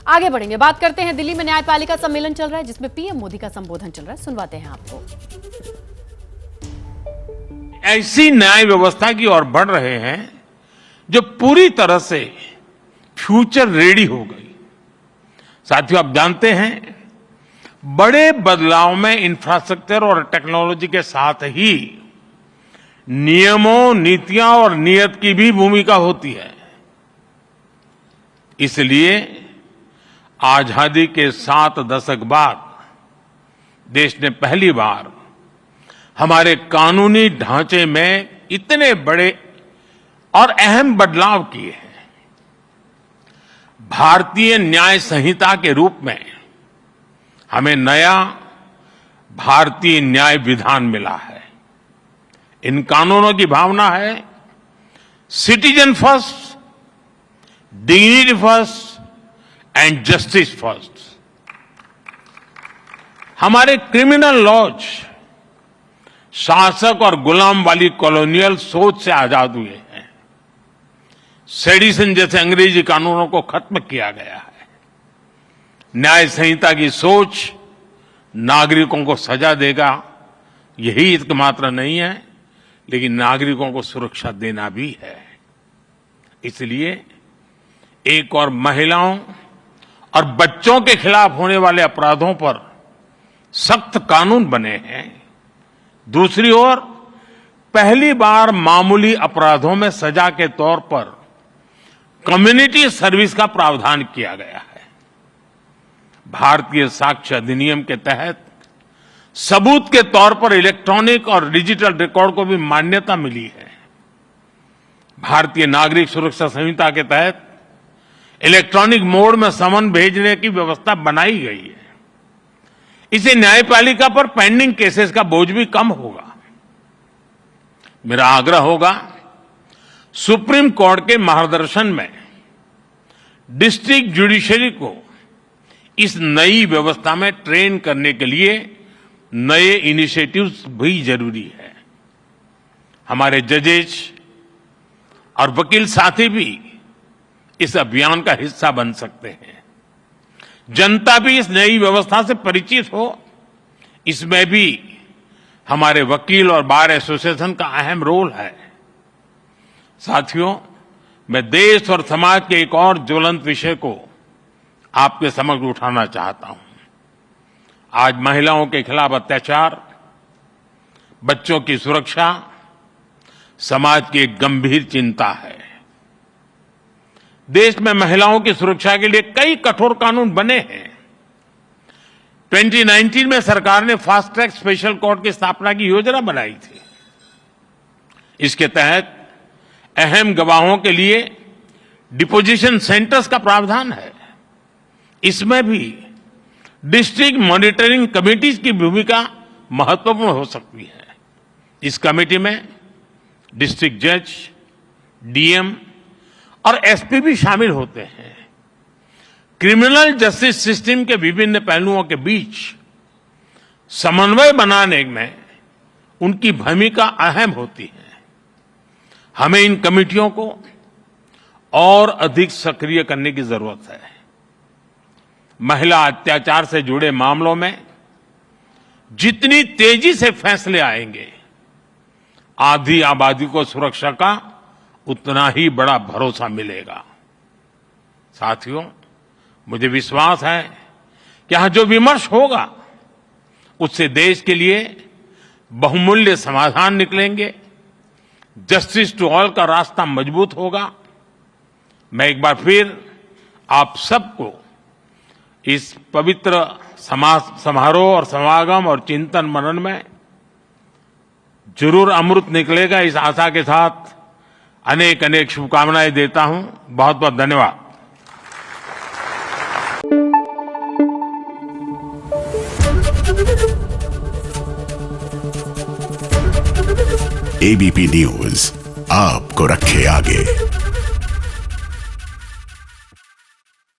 आगे बढ़ेंगे, बात करते हैं दिल्ली में न्यायपालिका सम्मेलन चल रहा है जिसमें पीएम मोदी का संबोधन चल रहा है, सुनवाते हैं आपको। ऐसी न्याय व्यवस्था की ओर बढ़ रहे हैं जो पूरी तरह से फ्यूचर रेडी हो गई। साथियों, आप जानते हैं बड़े बदलाव में इंफ्रास्ट्रक्चर और टेक्नोलॉजी के साथ ही नियमों, नीतियां और नीयत की भी भूमिका होती है। इसलिए आजादी के 7 दशक बाद देश ने पहली बार हमारे कानूनी ढांचे में इतने बड़े और अहम बदलाव किए हैं। भारतीय न्याय संहिता के रूप में हमें नया भारतीय न्याय विधान मिला है। इन कानूनों की भावना है citizen first, dignity first and justice first. हमारे क्रिमिनल लॉज शासक और गुलाम वाली कॉलोनियल सोच से आजाद हुए हैं। सेडिशन जैसे अंग्रेजी कानूनों को खत्म किया गया है। न्याय संहिता की सोच नागरिकों को सजा देगा, यही एकमात्र नहीं है, लेकिन नागरिकों को सुरक्षा देना भी है। इसलिए एक और महिलाओं और बच्चों के खिलाफ होने वाले अपराधों पर सख्त कानून बने हैं। दूसरी ओर पहली बार मामूली अपराधों में सजा के तौर पर कम्युनिटी सर्विस का प्रावधान किया गया है। भारतीय साक्ष्य अधिनियम के तहत सबूत के तौर पर इलेक्ट्रॉनिक और डिजिटल रिकॉर्ड को भी मान्यता मिली है। भारतीय नागरिक सुरक्षा संहिता के तहत इलेक्ट्रॉनिक मोड में समन भेजने की व्यवस्था बनाई गई है। इससे न्यायपालिका पर पेंडिंग केसेस का बोझ भी कम होगा। मेरा आग्रह होगा सुप्रीम कोर्ट के मार्गदर्शन में डिस्ट्रिक्ट जुडिशरी को इस नई व्यवस्था में ट्रेन करने के लिए नए इनिशिएटिव्स भी जरूरी है। हमारे जजेस और वकील साथी भी इस अभियान का हिस्सा बन सकते हैं। जनता भी इस नई व्यवस्था से परिचित हो, इसमें भी हमारे वकील और बार एसोसिएशन का अहम रोल है। साथियों, मैं देश और समाज के एक और ज्वलंत विषय को आपके समक्ष उठाना चाहता हूं। आज महिलाओं के खिलाफ अत्याचार, बच्चों की सुरक्षा समाज की एक गंभीर चिंता है। देश में महिलाओं की सुरक्षा के लिए कई कठोर कानून बने हैं। 2019 में सरकार ने फास्ट ट्रैक स्पेशल कोर्ट की स्थापना की योजना बनाई थी। इसके तहत अहम गवाहों के लिए डिपोजिशन सेंटर्स का प्रावधान है। इसमें भी डिस्ट्रिक्ट मॉनिटरिंग कमिटीज की भूमिका महत्वपूर्ण हो सकती है। इस कमेटी में डिस्ट्रिक्ट जज, डीएम और एसपी भी शामिल होते हैं। क्रिमिनल जस्टिस सिस्टम के विभिन्न पहलुओं के बीच समन्वय बनाने में उनकी भूमिका अहम होती है। हमें इन कमेटियों को और अधिक सक्रिय करने की जरूरत है। महिला अत्याचार से जुड़े मामलों में जितनी तेजी से फैसले आएंगे, आधी आबादी को सुरक्षा का उतना ही बड़ा भरोसा मिलेगा। साथियों, मुझे विश्वास है कि यहां जो विमर्श होगा उससे देश के लिए बहुमूल्य समाधान निकलेंगे। जस्टिस टू ऑल का रास्ता मजबूत होगा। मैं एक बार फिर आप सबको इस पवित्र समारोह और समागम और चिंतन मनन में जरूर अमृत निकलेगा, इस आशा के साथ अनेक अनेक शुभकामनाएं देता हूं। बहुत बहुत धन्यवाद। एबीपी न्यूज आपको रखे आगे।